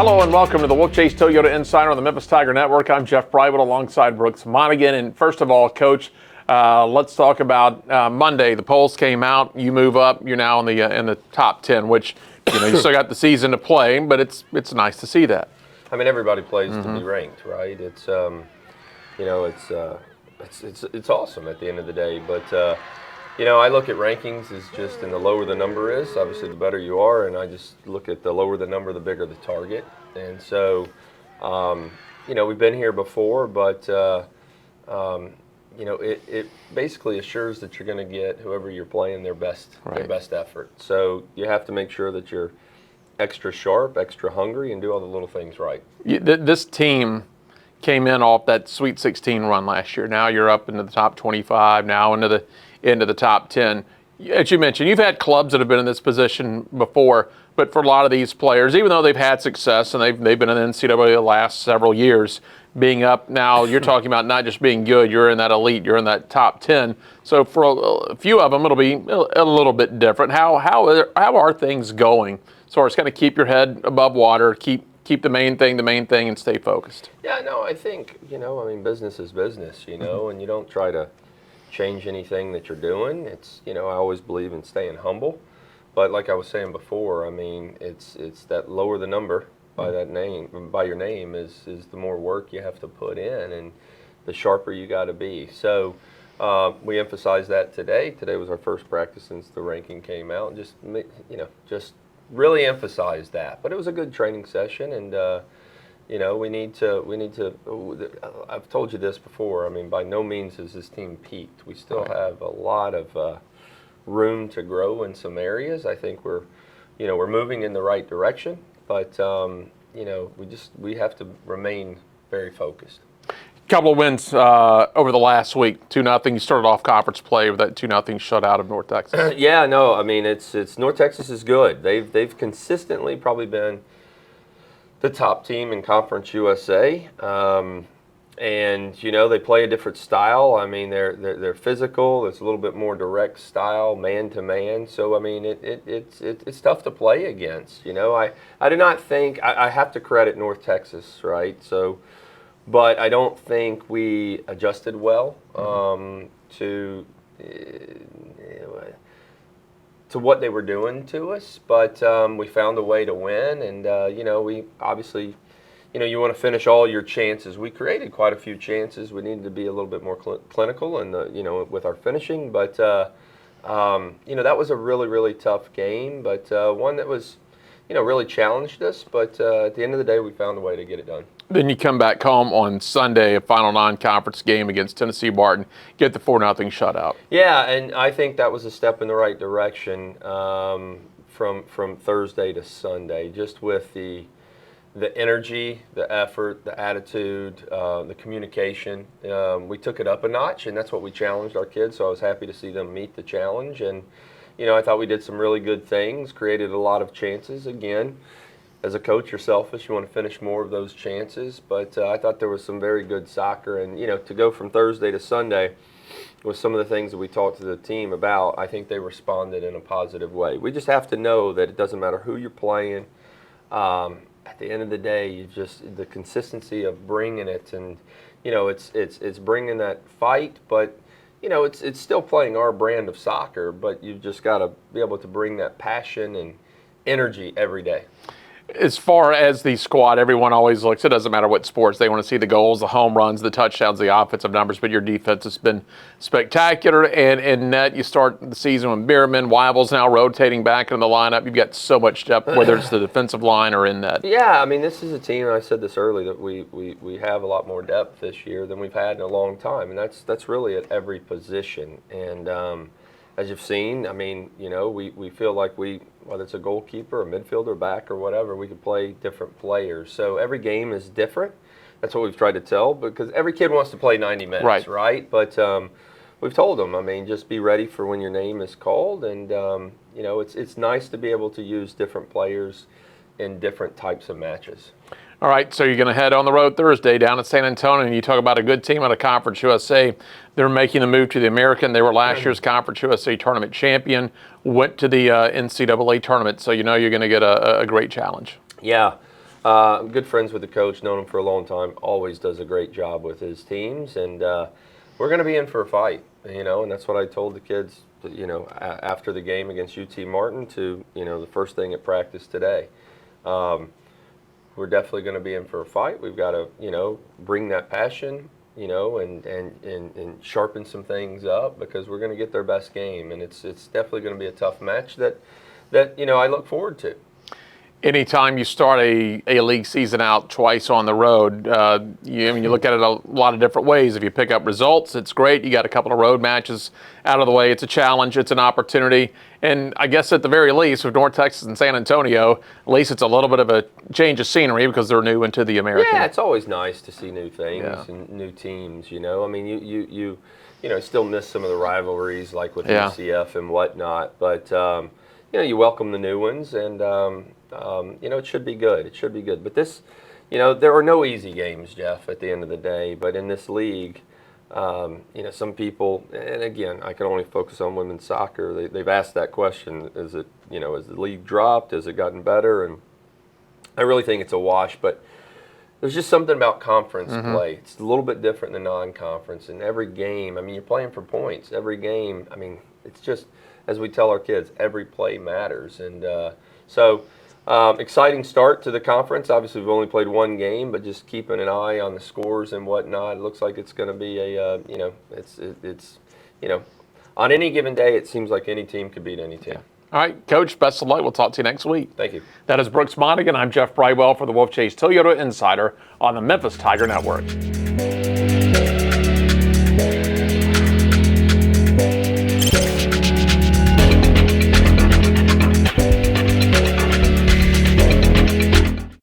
Hello and welcome to the Wolfchase Toyota Insider on the Memphis Tiger Network. I'm Jeff Brightwood alongside Brooks Monaghan. And first of all, Coach, let's talk about Monday. The polls came out. You move up. You're now in the top 10, which you still got the season to play, but it's nice to see that. I mean, everybody plays to be ranked, right? It's it's awesome at the end of the day. But I look at rankings as just, and the lower the number is, obviously the better you are, and I just look at the lower the number, the bigger the target. And so, we've been here before, but it basically assures that you're going to get whoever you're playing their best effort. So you have to make sure that you're extra sharp, extra hungry, and do all the little things right. This team came in off that Sweet 16 run last year. Now you're up into the top 25, now into the top 10. As you mentioned, you've had clubs that have been in this position before, but for a lot of these players, even though they've had success and they've been in the NCAA the last several years, being up now, you're talking about not just being good, you're in that elite, you're in that top 10. So for a few of them, it'll be a little bit different. How are things going as far as kind of keep your head above water, keep the main thing, and stay focused? Yeah, no, I think, business is business, and you don't try to change anything that you're doing. It's, I always believe in staying humble. But like I was saying before, it's that lower the number by your name is the more work you have to put in and the sharper you got to be. So we emphasized that today. Today was our first practice since the ranking came out, and just really emphasized that. But it was a good training session, and we need to. I've told you this before. By no means has this team peaked. We still have a lot of room to grow in some areas. I think we're moving in the right direction, but we have to remain very focused. Couple of wins over the last week. 2-0. You started off conference play with that 2-0 shutout of North Texas. Yeah, no, it's North Texas is good. They've consistently probably been the top team in Conference USA, and they play a different style. They're physical. It's a little bit more direct style, man to man. So it's tough to play against. I do not think I have to credit North Texas, right? So. But I don't think we adjusted well to what they were doing to us. But we found a way to win, and we obviously, you want to finish all your chances. We created quite a few chances. We needed to be a little bit more clinical, and with our finishing. But that was a really, really tough game, but one that was, really challenged us. But at the end of the day, we found a way to get it done. Then you come back home on Sunday, a final non-conference game against Tennessee Martin, get the 4-0 shutout. Yeah, and I think that was a step in the right direction from Thursday to Sunday, just with the energy, the effort, the attitude, the communication. We took it up a notch, and that's what we challenged our kids, so I was happy to see them meet the challenge. And, I thought we did some really good things, created a lot of chances. Again, as a coach, you're selfish. You want to finish more of those chances. But I thought there was some very good soccer. And, to go from Thursday to Sunday with some of the things that we talked to the team about, I think they responded in a positive way. We just have to know that it doesn't matter who you're playing. At the end of the day, the consistency of bringing it, and, it's bringing that fight. But, it's still playing our brand of soccer. But you've just got to be able to bring that passion and energy every day. As far as the squad, everyone always looks, it doesn't matter what sports, they want to see the goals, the home runs, the touchdowns, the offensive numbers, but your defense has been spectacular. And in net, you start the season with Bierman, Weibel's now rotating back into the lineup. You've got so much depth, whether it's the defensive line or in net. Yeah, this is a team, and I said this early, that we have a lot more depth this year than we've had in a long time, and that's really at every position. And as you've seen, we feel like whether it's a goalkeeper, a midfielder, back, or whatever, we can play different players. So every game is different. That's what we've tried to tell, because every kid wants to play 90 minutes, right? But we've told them, just be ready for when your name is called. And, it's nice to be able to use different players in different types of matches. All right, so you're going to head on the road Thursday down at San Antonio, and you talk about a good team out of Conference USA. They're making the move to the American. They were last year's Conference USA tournament champion, went to the NCAA tournament, so you're going to get a great challenge. Yeah. I'm good friends with the coach, known him for a long time. Always does a great job with his teams, and we're going to be in for a fight, and that's what I told the kids, after the game against UT Martin to, the first thing at practice today. We're definitely going to be in for a fight. We've got to, bring that passion, and sharpen some things up because we're going to get their best game, and it's definitely going to be a tough match that I look forward to. Anytime you start a league season out twice on the road, you look at it a lot of different ways. If you pick up results, it's great. You got a couple of road matches out of the way. It's a challenge. It's an opportunity. And I guess at the very least, with North Texas and San Antonio, at least it's a little bit of a change of scenery because they're new into the American. Yeah, it's always nice to see new things and new teams. I mean, you still miss some of the rivalries like with UCF and whatnot, but you welcome the new ones, and it should be good. It should be good. But this, there are no easy games, Jeff, at the end of the day. But in this league, some people, and again, I can only focus on women's soccer. They've asked that question: is it, has the league dropped? Has it gotten better? And I really think it's a wash. But there's just something about conference play. It's a little bit different than non-conference. And every game, I mean, you're playing for points. Every game, I mean, it's just, as we tell our kids, every play matters. And exciting start to the conference. Obviously, we've only played one game, but just keeping an eye on the scores and whatnot. It looks like it's going to be on any given day, it seems like any team could beat any team. Yeah. All right, Coach, best of luck. We'll talk to you next week. Thank you. That is Brooks Monaghan. I'm Jeff Brightwell for the Wolfchase Toyota Insider on the Memphis Tiger Network.